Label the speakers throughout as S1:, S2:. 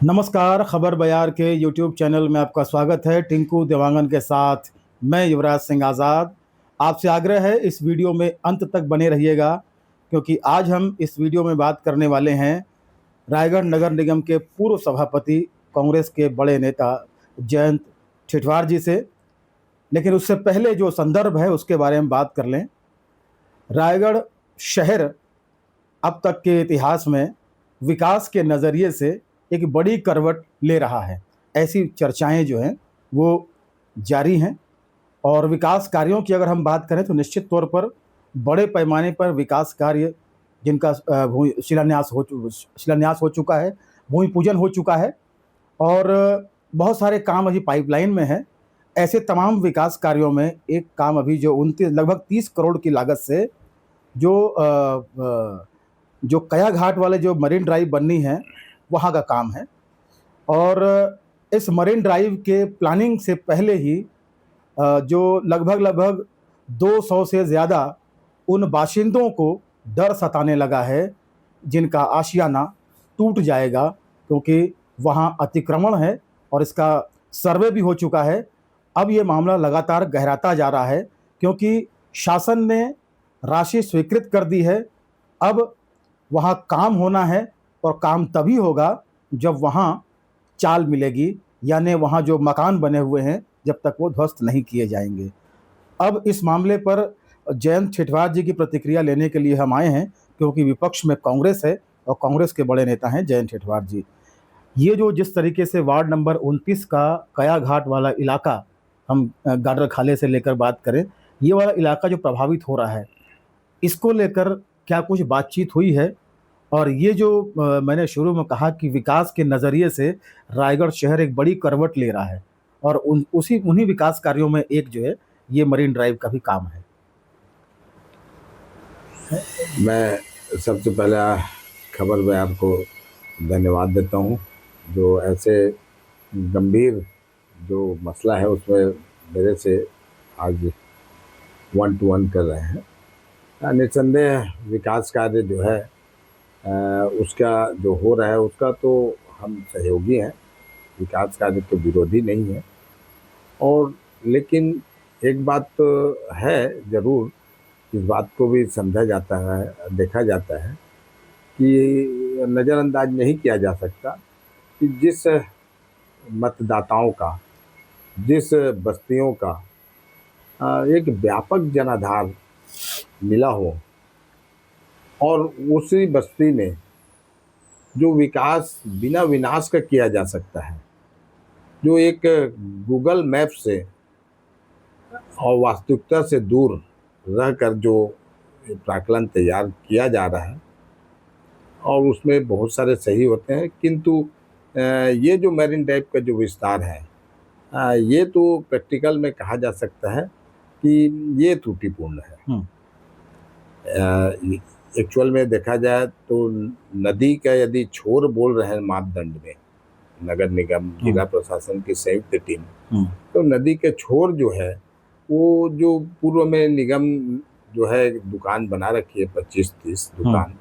S1: नमस्कार। खबर बयार के यूट्यूब चैनल में आपका स्वागत है। टिंकू देवांगन के साथ मैं युवराज सिंह आज़ाद। आपसे आग्रह है इस वीडियो में अंत तक बने रहिएगा, क्योंकि आज हम इस वीडियो में बात करने वाले हैं रायगढ़ नगर निगम के पूर्व सभापति, कांग्रेस के बड़े नेता जयंत ठिठवार जी से। लेकिन उससे पहले जो संदर्भ है उसके बारे में बात कर लें। रायगढ़ शहर अब तक के इतिहास में विकास के नज़रिए से एक बड़ी करवट ले रहा है। ऐसी चर्चाएं जो हैं वो जारी हैं। और विकास कार्यों की अगर हम बात करें तो निश्चित तौर पर बड़े पैमाने पर विकास कार्य जिनका शिलान्यास हो चुका है, भूमि पूजन हो चुका है और बहुत सारे काम अभी पाइपलाइन में हैं। ऐसे तमाम विकास कार्यों में एक काम अभी जो 29 लगभग 30 करोड़ की लागत से जो कया घाट वाले जो मरीन ड्राइव बननी है वहाँ का काम है। और इस मरीन ड्राइव के प्लानिंग से पहले ही जो लगभग 200 से ज़्यादा उन बाशिंदों को डर सताने लगा है जिनका आशियाना टूट जाएगा, क्योंकि वहाँ अतिक्रमण है और इसका सर्वे भी हो चुका है। अब ये मामला लगातार गहराता जा रहा है क्योंकि शासन ने राशि स्वीकृत कर दी है। अब वहाँ काम होना है और काम तभी होगा जब वहाँ चाल मिलेगी, यानी वहाँ जो मकान बने हुए हैं जब तक वो ध्वस्त नहीं किए जाएंगे। अब इस मामले पर जयंत ठिठवार जी की प्रतिक्रिया लेने के लिए हम आए हैं, क्योंकि विपक्ष में कांग्रेस है और कांग्रेस के बड़े नेता हैं जयंत ठिठवार जी। ये जो जिस तरीके से वार्ड नंबर 29 का कया घाट वाला इलाका, हम गाडर खाले से लेकर बात करें, ये वाला इलाका जो प्रभावित हो रहा है, इसको लेकर क्या कुछ बातचीत हुई है? और ये जो मैंने शुरू में कहा कि विकास के नज़रिए से रायगढ़ शहर एक बड़ी करवट ले रहा है और उन्हीं विकास कार्यों में एक जो है ये मरीन ड्राइव का भी काम है।
S2: मैं सबसे पहले खबर बयार को धन्यवाद देता हूँ, जो ऐसे गंभीर जो मसला है उसमें मेरे से आज 1 to 1 कर रहे हैं। निस्संदेह विकास कार्य जो है उसका जो हो रहा है उसका तो हम सहयोगी हैं, विकास कार्य तो विरोधी नहीं है। और लेकिन एक बात तो है ज़रूर, इस बात को भी समझा जाता है, देखा जाता है कि नज़रअंदाज नहीं किया जा सकता कि जिस मतदाताओं का, जिस बस्तियों का एक व्यापक जनाधार मिला हो और उसी बस्ती में जो विकास बिना विनाश का किया जा सकता है, जो एक गूगल मैप से और वास्तविकता से दूर रहकर जो प्राक्कलन तैयार किया जा रहा है और उसमें बहुत सारे सही होते हैं, किंतु ये जो मैरीन ड्राइव का जो विस्तार है, ये तो प्रैक्टिकल में कहा जा सकता है कि ये त्रुटिपूर्ण है। एक्चुअल में देखा जाए तो नदी का यदि छोर बोल रहे हैं मापदंड में नगर निगम जिला प्रशासन की संयुक्त टीम, तो नदी के छोर जो है वो जो पूर्व में निगम जो है दुकान बना रखी है 25-30 दुकान,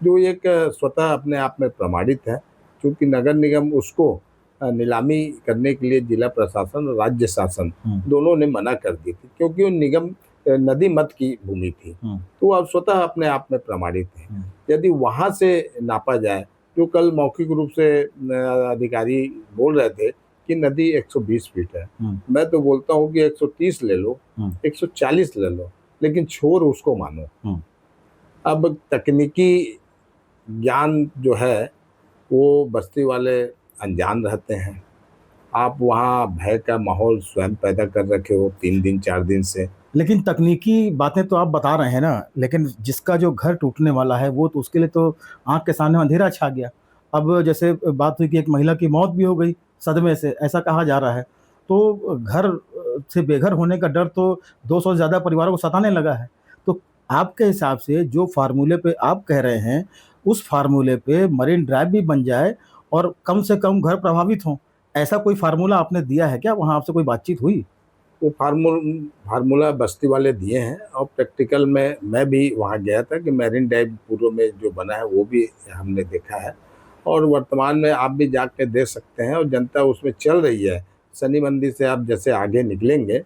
S2: जो एक स्वतः अपने आप में प्रमाणित है, क्योंकि नगर निगम उसको नीलामी करने के लिए जिला प्रशासन और राज्य शासन दोनों ने मना कर दी थी, क्योंकि वो निगम नदी मत की भूमि थी, तो अब स्वतः अपने आप में प्रमाणित है। यदि वहाँ से नापा जाए, जो कल मौखिक रूप से अधिकारी बोल रहे थे कि नदी 120 फीट है, मैं तो बोलता हूँ कि 130 ले लो, 140 ले लो, लेकिन छोर उसको मानो। अब तकनीकी ज्ञान जो है वो बस्ती वाले अनजान रहते हैं। आप वहाँ भय का माहौल स्वयं पैदा कर रखे हो 3 दिन 4 दिन से।
S1: लेकिन तकनीकी बातें तो आप बता रहे हैं ना, लेकिन जिसका जो घर टूटने वाला है वो तो उसके लिए तो आँख के सामने अंधेरा छा गया। अब जैसे बात हुई कि एक महिला की मौत भी हो गई सदमे से, ऐसा कहा जा रहा है। तो घर से बेघर होने का डर तो 200 से ज़्यादा परिवारों को सताने लगा है। तो आपके हिसाब से जो फार्मूले पे आप कह रहे हैं, उस फार्मूले पे मरीन ड्राइव भी बन जाए और कम से कम घर प्रभावित हों, ऐसा कोई फार्मूला आपने दिया है क्या? वहाँ आपसे कोई बातचीत हुई?
S2: वो फार्मूला बस्ती वाले दिए हैं और प्रैक्टिकल में मैं भी वहाँ गया था कि मैरीन ड्राइव पूर्व में जो बना है वो भी हमने देखा है और वर्तमान में आप भी जाके देख सकते हैं और जनता उसमें चल रही है। शनि मंदिर से आप जैसे आगे निकलेंगे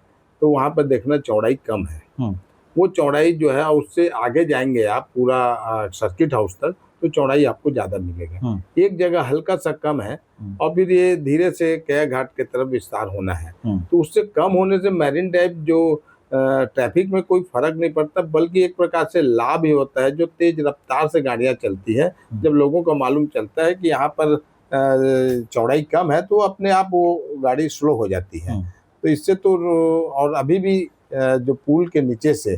S2: तो वहाँ पर देखना चौड़ाई कम है। वो चौड़ाई जो है उससे आगे जाएंगे आप पूरा सर्किट हाउस तक तो चौड़ाई आपको ज़्यादा मिलेगा। एक जगह हल्का सा कम है और फिर ये धीरे से कया घाट की तरफ विस्तार होना है। तो उससे कम होने से मैरिन ड्राइव जो ट्रैफिक में कोई फर्क नहीं पड़ता, बल्कि एक प्रकार से लाभ ही होता है। जो तेज रफ्तार से गाड़ियां चलती है, जब लोगों को मालूम चलता है कि यहाँ पर चौड़ाई कम है तो अपने आप वो गाड़ी स्लो हो जाती है। तो इससे तो और अभी भी जो पुल के नीचे से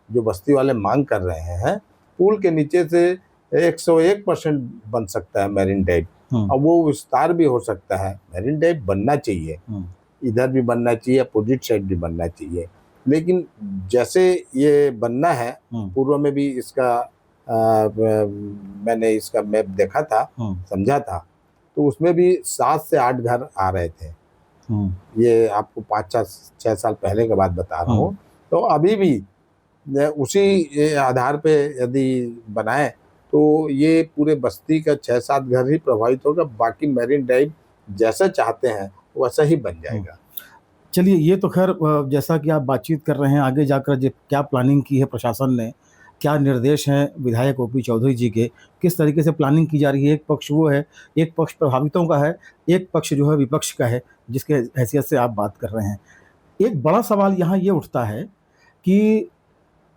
S2: जो बस्ती वाले मांग कर रहे हैं, पुल के नीचे से 101% बन सकता है मैरिन ड्राइव और वो विस्तार भी हो सकता है। मैरिन ड्राइव बनना चाहिए, इधर भी बनना चाहिए, अपोजिट साइड भी बनना चाहिए। लेकिन जैसे ये बनना है, पूर्व में भी इसका मैंने इसका मैप देखा था, समझा था, तो उसमें भी 7 से 8 घर आ रहे थे। ये आपको 5-6 साल पहले की बात बता रहा हूँ। तो अभी भी उसी आधार पे यदि बनाए तो ये पूरे बस्ती का 6-7 घर ही प्रभावित होगा, बाकी मैरिन ड्राइव जैसा चाहते हैं वैसा ही बन जाएगा।
S1: चलिए, ये तो खैर जैसा कि आप बातचीत कर रहे हैं, आगे जाकर जो क्या प्लानिंग की है प्रशासन ने, क्या निर्देश हैं विधायक ओपी चौधरी जी के, किस तरीके से प्लानिंग की जा रही है। एक पक्ष वो है, एक पक्ष प्रभावितों का है, एक पक्ष जो है विपक्ष का है, जिसके हैसियत से आप बात कर रहे हैं। एक बड़ा सवाल यहाँ ये उठता है कि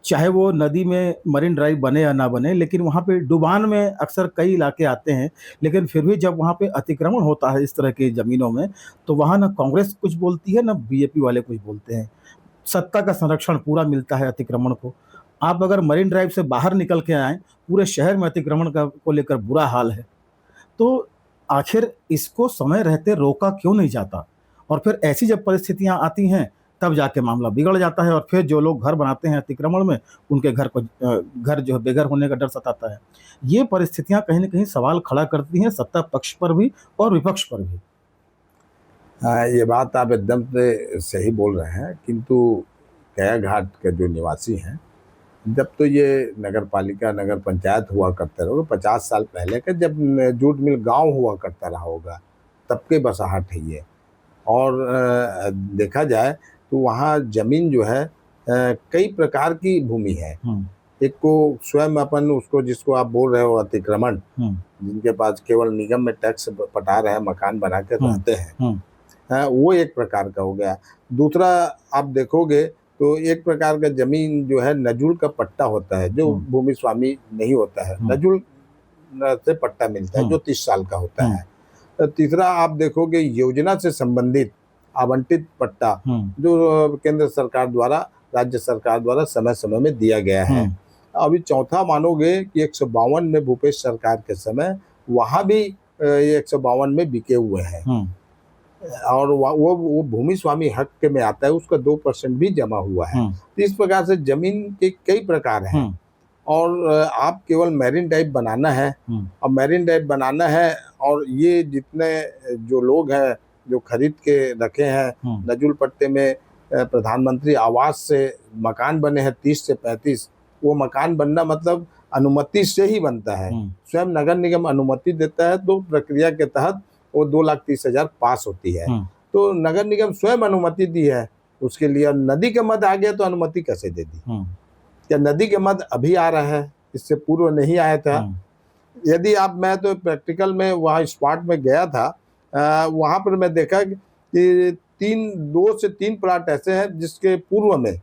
S1: चाहे वो नदी में मरीन ड्राइव बने या ना बने, लेकिन वहाँ पे डुबान में अक्सर कई इलाके आते हैं, लेकिन फिर भी जब वहाँ पे अतिक्रमण होता है इस तरह की ज़मीनों में, तो वहाँ ना कांग्रेस कुछ बोलती है, ना बीजेपी वाले कुछ बोलते हैं। सत्ता का संरक्षण पूरा मिलता है अतिक्रमण को। आप अगर मरीन ड्राइव से बाहर निकल के आएँ, पूरे शहर में अतिक्रमण को लेकर बुरा हाल है। तो आखिर इसको समय रहते रोका क्यों नहीं जाता? और फिर ऐसी जब परिस्थितियाँ आती हैं, तब जाके मामला बिगड़ जाता है और फिर जो लोग घर बनाते हैं अतिक्रमण में, उनके घर जो है बेघर होने का डर सताता है। ये परिस्थितियाँ कहीं न कहीं सवाल खड़ा करती हैं सत्ता पक्ष पर भी और विपक्ष पर भी।
S2: ये बात आप एकदम से सही बोल रहे हैं, किंतु कया घाट के जो निवासी हैं, जब तो ये नगर पालिका, नगर पंचायत हुआ करते रहोगे, 50 साल पहले का जब जूट मिल गाँव हुआ करता रहा होगा, तब के बसाहट है ये। और देखा जाए तो वहाँ जमीन जो है कई प्रकार की भूमि है। एक को स्वयं अपन उसको जिसको आप बोल रहे हो अतिक्रमण, जिनके पास केवल निगम में टैक्स पटा रहे हैं, मकान बना के रहते हैं, वो एक प्रकार का हो गया। दूसरा आप देखोगे तो एक प्रकार का जमीन जो है नजुल का पट्टा होता है, जो भूमि स्वामी नहीं होता है, नजुल से पट्टा मिलता है जो 30 साल का होता है। तीसरा आप देखोगे योजना से संबंधित आवंटित पट्टा, जो केंद्र सरकार द्वारा, राज्य सरकार द्वारा समय समय में दिया गया है। अभी चौथा मानोगे कि 152 में भूपेश सरकार के समय वहाँ भी 152 में बिके हुए हैं और वो भूमि स्वामी हक के में आता है, उसका 2% भी जमा हुआ है। तो इस प्रकार से जमीन के कई प्रकार हैं और आप केवल मैरिन ड्राइव बनाना है और मैरिन ड्राइव बनाना है और ये जितने जो लोग हैं जो खरीद के रखे हैं नजुल पट्टे में, प्रधानमंत्री आवास से मकान बने हैं 30 से 35, वो मकान बनना मतलब अनुमति से ही बनता है। स्वयं नगर निगम अनुमति देता है तो प्रक्रिया के तहत वो 2,30,000 पास होती है। तो नगर निगम स्वयं अनुमति दी है उसके लिए। नदी के मध्य आ गया तो अनुमति कैसे दे दी? क्या नदी के मध्य अभी आ रहा है, इससे पूर्व नहीं आया था? यदि आप, मैं तो प्रैक्टिकल में वहाँ स्पॉट में गया था, वहाँ पर मैं देखा कि 2 से 3 प्लाट ऐसे हैं जिसके पूर्व में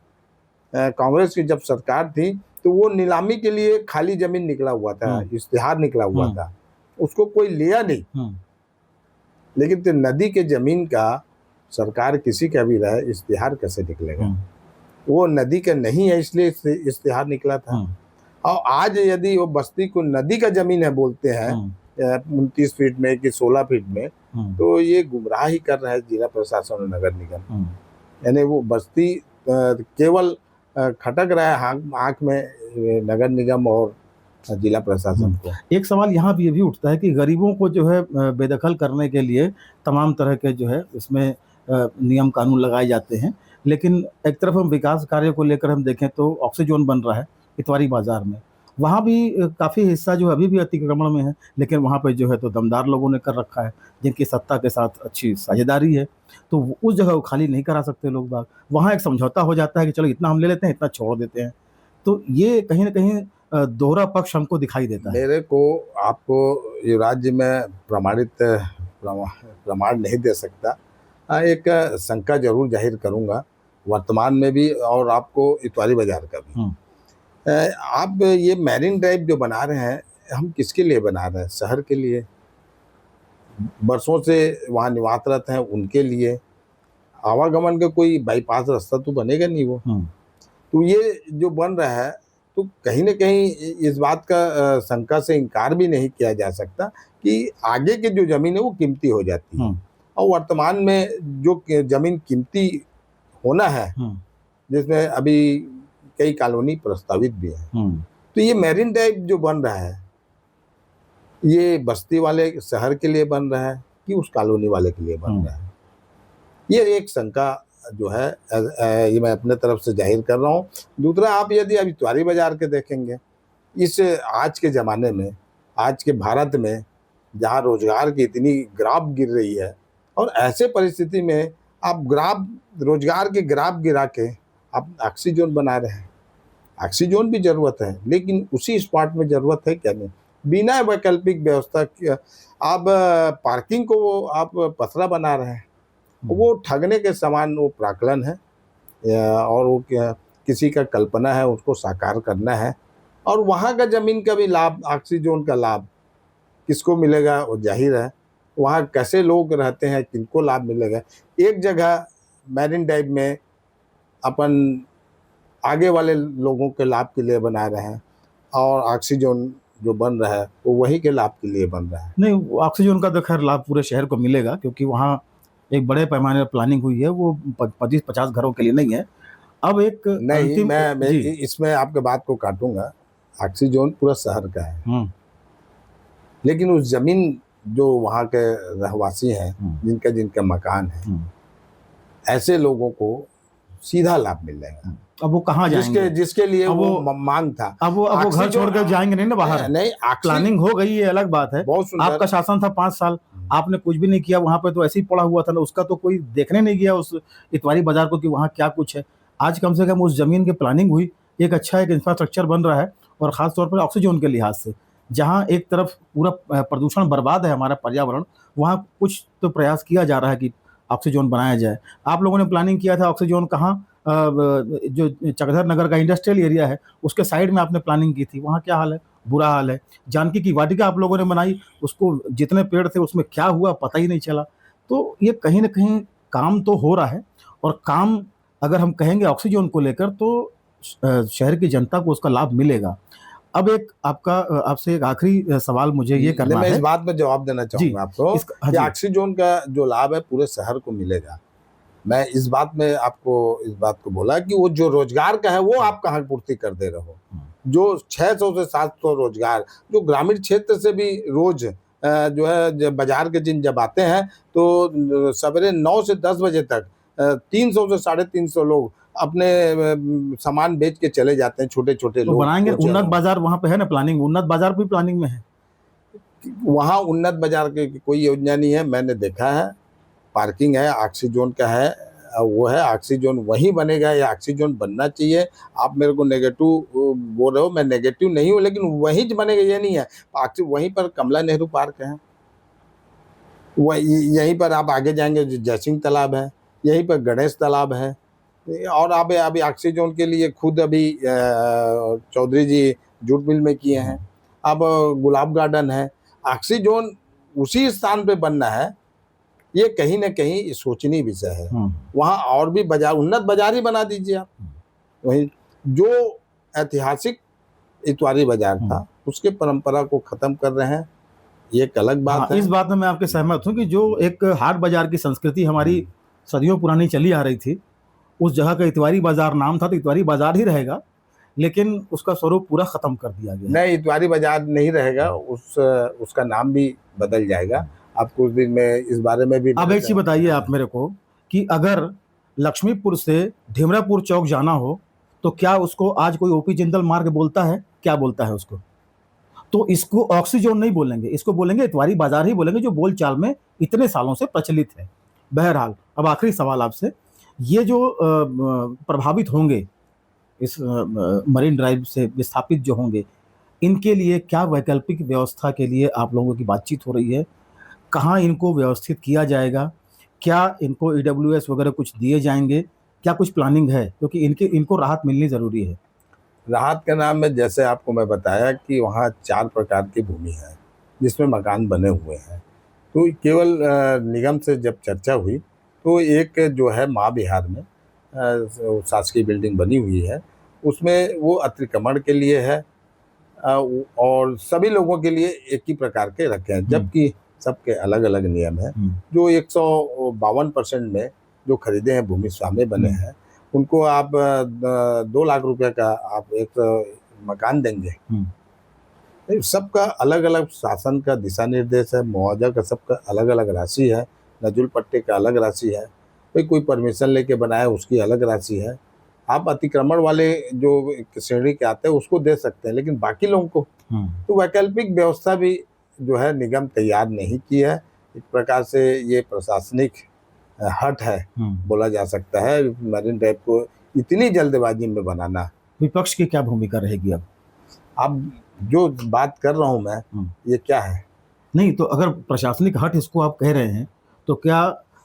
S2: कांग्रेस की जब सरकार थी तो वो नीलामी के लिए खाली जमीन निकला हुआ था, इश्तिहार निकला हुआ था, उसको कोई लिया नहीं। लेकिन तो नदी के जमीन का सरकार किसी का भी रहे, इश्तिहार कैसे निकलेगा? वो नदी का नहीं है इसलिए इश्तिहार निकला था। और आज यदि वो बस्ती को नदी का जमीन है बोलते हैं 29 फीट में कि 16 फीट में, तो ये गुमराह ही कर रहा है जिला प्रशासन और नगर निगम। यानी वो बस्ती केवल खटक रहा है आँख में नगर निगम और जिला प्रशासन को।
S1: एक सवाल यहाँ भी ये भी उठता है कि गरीबों को जो है बेदखल करने के लिए तमाम तरह के जो है इसमें नियम कानून लगाए जाते हैं, लेकिन एक तरफ हम विकास कार्य को लेकर हम देखें तो ऑक्सीजोन बन रहा है इतवारी बाजार में, वहाँ भी काफ़ी हिस्सा जो है अभी भी अतिक्रमण में है, लेकिन वहाँ पे जो है तो दमदार लोगों ने कर रखा है, जिनकी सत्ता के साथ अच्छी साझेदारी है, तो उस जगह को खाली नहीं करा सकते लोग बाग। वहाँ एक समझौता हो जाता है कि चलो इतना हम ले लेते हैं, इतना छोड़ देते हैं। तो ये कहीं न कहीं दोहरा पक्ष हमको दिखाई देता है।
S2: मेरे को आपको ये राज्य में प्रमाण नहीं दे सकता। एक शंका ज़रूर ज़ाहिर करूँगा, वर्तमान में भी और आपको इतवारी बाज़ार का भी।
S1: हुँ,
S2: आप ये मैरिन ड्राइव जो बना रहे हैं, हम किसके लिए बना रहे हैं? शहर के लिए, बरसों से वहाँ निवासरत हैं उनके लिए। आवागमन का कोई बाईपास रास्ता तो बनेगा नहीं वो।
S1: हुँ,
S2: तो ये जो बन रहा है, तो कहीं न कहीं इस बात का शंका से इनकार भी नहीं किया जा सकता कि आगे की जो ज़मीन है वो कीमती हो जाती है।
S1: हुँ,
S2: और वर्तमान में जो ज़मीन कीमती होना है,
S1: हुँ,
S2: जिसमें अभी कई कॉलोनी प्रस्तावित भी है।
S1: हुँ,
S2: तो ये मैरिन ड्राइव जो बन रहा है, ये बस्ती वाले शहर के लिए बन रहा है कि उस कॉलोनी वाले के लिए बन रहा है? ये एक शंका जो है ये मैं अपने तरफ से ज़ाहिर कर रहा हूँ। दूसरा, आप यदि अभी इतवारी बाज़ार के देखेंगे, इस आज के ज़माने में, आज के भारत में, जहाँ रोज़गार की इतनी ग्राफ गिर रही है, और ऐसे परिस्थिति में आप ग्राफ, रोज़गार के ग्राफ गिरा के आप ऑक्सीजन बना रहे हैं। ऑक्सीजन भी ज़रूरत है, लेकिन उसी स्पॉट में ज़रूरत है क्या नहीं? बिना वैकल्पिक व्यवस्था के आप पार्किंग को आप पसरा बना रहे हैं। वो ठगने के समान वो प्राक्कलन है, और वो क्या, किसी का कल्पना है उसको साकार करना है। और वहाँ का ज़मीन का भी लाभ, ऑक्सीजन का लाभ किसको मिलेगा वो जाहिर है। वहाँ कैसे लोग रहते हैं, किनको लाभ मिलेगा। एक जगह मैरिन ड्राइव में अपन आगे वाले लोगों के लाभ के लिए बना रहे हैं, और ऑक्सीजन जो बन रहा है वो वहीं के लाभ के लिए बन रहा है।
S1: नहीं, ऑक्सीजन का तो खैर लाभ पूरे शहर को मिलेगा, क्योंकि वहाँ एक बड़े पैमाने पर प्लानिंग हुई है, वो 25-50 घरों के लिए नहीं है। अब एक
S2: नहीं,
S1: अंतिम
S2: मैं
S1: जी।
S2: इसमें आपके बात को काटूँगा। ऑक्सीजन पूरा शहर का है,
S1: हुँ,
S2: लेकिन उस ज़मीन जो वहाँ के रहवासी हैं,
S1: हुँ,
S2: जिनका जिनका मकान है,
S1: हुँ,
S2: ऐसे लोगों को सीधा लाभ मिल जाएगा,
S1: हुँ। अब वो कहाँ जाएँगे?
S2: जिसके लिए
S1: अब
S2: वो
S1: वो
S2: मांग था।
S1: अब वो घर
S2: ऑक्सीजन
S1: छोड़कर जाएँगे नहीं ना बाहर।
S2: नहीं,
S1: प्लानिंग हो गई, ये अलग बात है।
S2: बहुत सुंदर।
S1: आपका शासन था 5 साल, आपने कुछ भी नहीं किया, वहाँ पे तो ऐसे ही पड़ा हुआ था ना, उसका तो कोई देखने नहीं गया उस इतवारी बाज़ार को कि वहाँ क्या कुछ है। आज कम से कम उस ज़मीन की प्लानिंग हुई, एक अच्छा एक इंफ्रास्ट्रक्चर बन रहा है, और ख़ास तौर पर ऑक्सीजन के लिहाज से। जहाँ एक तरफ पूरा प्रदूषण बर्बाद है हमारा पर्यावरण, वहाँ कुछ तो प्रयास किया जा रहा है कि ऑक्सीजन बनाया जाए। आप लोगों ने प्लानिंग किया था ऑक्सीजन कहाँ, जो चकधर नगर का इंडस्ट्रियल एरिया है, उसके साइड में आपने प्लानिंग की थी, वहाँ क्या हाल है? बुरा हाल है। जानकी की वाटिका आप लोगों ने बनाई, उसको जितने पेड़ थे उसमें क्या हुआ पता ही नहीं चला। तो ये कहीं न कहीं काम तो हो रहा है, और काम अगर हम कहेंगे ऑक्सीजन को लेकर तो शहर की जनता को उसका लाभ मिलेगा। अब एक आपका आपसे एक आखिरी सवाल मुझे ये करना
S2: मैं इस
S1: है।
S2: बात में जवाब देना
S1: जी,
S2: चाहूँगा आपको
S1: हाँ
S2: कि
S1: जी।
S2: ऑक्सीजन का जो लाभ है पूरे शहर को मिलेगा। मैं इस बात में आपको इस बात को बोला कि वो जो रोज़गार का है वो आप कहाँ पूर्ति कर दे रहे हो।
S1: हुँ,
S2: जो 600 से 700 रोज़गार जो ग्रामीण क्षेत्र से भी रोज़ जो है बाज़ार के दिन जब आते हैं, तो सवेरे 9 से 10 बजे तक 300 से 350 लोग अपने सामान बेच के चले जाते हैं, छोटे-छोटे
S1: तो
S2: लोग।
S1: बनाएँगे
S2: वो
S1: उन्नत बाज़ार, वहाँ पे है ना प्लानिंग, उन्नत बाज़ार भी प्लानिंग में है।
S2: वहाँ उन्नत बाज़ार की कोई योजना नहीं है, मैंने देखा है। पार्किंग है, ऑक्सीजन का है, वो है, ऑक्सीजन वहीं बनेगा या ऑक्सीजन बनना चाहिए। आप मेरे को नेगेटिव बोल रहे हो, मैं नेगेटिव नहीं हूँ, लेकिन वहीं ज बनेगा ये नहीं है। वहीं पर कमला नेहरू पार्क है, यहीं पर आप आगे जाएँगे जयसिंह तालाब है, यहीं पर गणेश तालाब है। और आप अभी ऑक्सीजन के लिए खुद अभी चौधरी जी जूट मिल में किए हैं। अब गुलाब गार्डन है, ऑक्सीजन उसी स्थान पे बनना है, ये कहीं न कहीं सोचनीय विषय है।
S1: हुँ,
S2: वहाँ और भी बाज़ार, उन्नत बाज़ार ही बना दीजिए आप। वहीं जो ऐतिहासिक इतवारी बाज़ार
S1: हुँ।
S2: था, उसके परंपरा को ख़त्म कर रहे हैं, ये एक अलग
S1: हाँ,
S2: बात है।
S1: इस बात में मैं आपके सहमत हूँ कि जो एक हाट बाज़ार की संस्कृति हमारी सदियों पुरानी चली आ रही थी, उस जगह का इतवारी बाज़ार नाम था, तो इतवारी बाज़ार ही रहेगा, लेकिन उसका स्वरूप पूरा ख़त्म कर दिया गया है।
S2: नहीं, इतवारी बाज़ार नहीं रहेगा, उसका नाम भी बदल जाएगा। आप कुछ दिन में इस बारे में भी
S1: अब एक चीज़ बताइए आप मेरे को कि अगर लक्ष्मीपुर से ढिमरापुर चौक जाना हो, तो क्या उसको आज कोई ओपी जिंदल मार्ग बोलता है? क्या बोलता है उसको? तो इसको ऑक्सीजोन नहीं बोलेंगे, इसको बोलेंगे इतवारी बाजार ही बोलेंगे, जो बोलचाल में इतने सालों से प्रचलित है। बहरहाल, अब आखिरी सवाल आपसे, ये जो प्रभावित होंगे इस मरीन ड्राइव से विस्थापित जो होंगे, इनके लिए क्या वैकल्पिक व्यवस्था के लिए आप लोगों की बातचीत हो रही है? कहाँ इनको व्यवस्थित किया जाएगा? क्या इनको ईडब्ल्यूएस वगैरह कुछ दिए जाएँगे? क्या कुछ प्लानिंग है? क्योंकि इनको राहत मिलनी ज़रूरी है।
S2: राहत के नाम में जैसे आपको मैं बताया कि वहाँ 4 प्रकार की भूमि है, जिसमें मकान बने हुए हैं। तो केवल निगम से जब चर्चा हुई, तो एक जो है माँ विहार में शासकीय बिल्डिंग बनी हुई है, उसमें वो अतिक्रमण के लिए है, और सभी लोगों के लिए एक ही प्रकार के रखे हैं, जबकि सबके अलग-अलग नियम हैं। जो 152% में जो खरीदे हैं भूमि स्वामी बने हैं, उनको आप 2 लाख रुपए का आप एक मकान देंगे। सबका अलग-अलग शासन का दिशा निर्देश है, मुआवजा का सबका अलग-अलग राशि है, नजुल पट्टे का अलग राशि है, कोई परमिशन लेके बनाया उसकी अलग राशि है। आप अतिक्रमण वाले जो श्रेणी के आते हैं उसको दे सकते हैं, लेकिन बाकी लोगों को तो वैकल्पिक व्यवस्था भी जो है निगम तैयार नहीं की है। एक प्रकार से ये प्रशासनिक हट है, बोला जा सकता है, मरीन ड्राइव को इतनी जल्दबाजी में बनाना।
S1: विपक्ष की क्या भूमिका रहेगी अब?
S2: अब जो बात कर रहा हूँ मैं, ये क्या है?
S1: नहीं, तो अगर प्रशासनिक हट इसको आप कह रहे हैं, तो क्या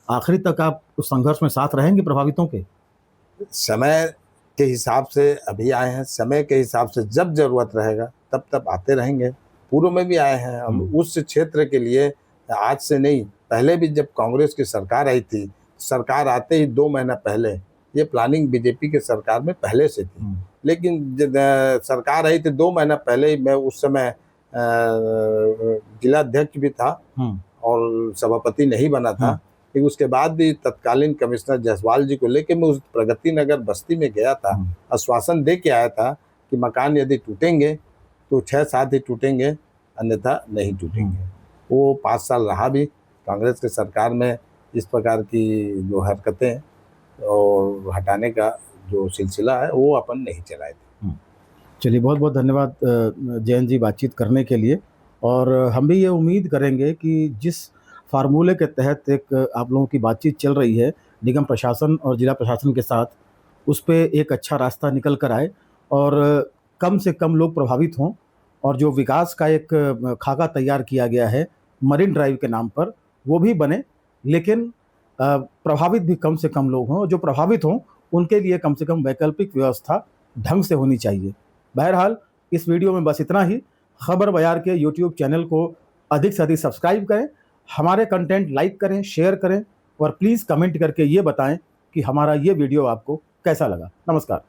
S1: आखिरी तक आप उस संघर्ष में साथ रहेंगे प्रभावितों के?
S2: समय के हिसाब से अभी आए हैं, समय के हिसाब से जब ज़रूरत रहेगा तब आते रहेंगे। पूर्व में भी आए हैं हम उस क्षेत्र के लिए, आज से नहीं, पहले भी जब कांग्रेस की सरकार आई थी, सरकार आते ही 2 महीना पहले ये प्लानिंग बीजेपी के सरकार में पहले से थी। लेकिन जब सरकार आई थी 2 महीना पहले ही, मैं उस समय जिला अध्यक्ष भी था और सभापति नहीं बना था, लेकिन उसके बाद भी तत्कालीन कमिश्नर जायसवाल जी को लेके मैं उस प्रगति नगर बस्ती में गया था, आश्वासन दे के आया था कि मकान यदि टूटेंगे तो 6-7 ही टूटेंगे, अन्यथा नहीं टूटेंगे। वो 5 साल रहा भी कांग्रेस की सरकार में, इस प्रकार की जो हरकतें और हटाने का जो सिलसिला है वो अपन नहीं चलाए थे।
S1: चलिए, बहुत बहुत धन्यवाद जयंत जी बातचीत करने के लिए। और हम भी ये उम्मीद करेंगे कि जिस फार्मूले के तहत एक आप लोगों की बातचीत चल रही है निगम प्रशासन और जिला प्रशासन के साथ, उस पे एक अच्छा रास्ता निकल कर आए और कम से कम लोग प्रभावित हों, और जो विकास का एक खाका तैयार किया गया है मरीन ड्राइव के नाम पर, वो भी बने, लेकिन प्रभावित भी कम से कम लोग हों। जो प्रभावित हों उनके लिए कम से कम वैकल्पिक व्यवस्था ढंग से होनी चाहिए। बहरहाल, इस वीडियो में बस इतना ही। खबर बयार के यूट्यूब चैनल को अधिक से अधिक सब्सक्राइब करें, हमारे कंटेंट लाइक करें, शेयर करें, और प्लीज़ कमेंट करके ये बताएं कि हमारा ये वीडियो आपको कैसा लगा। नमस्कार।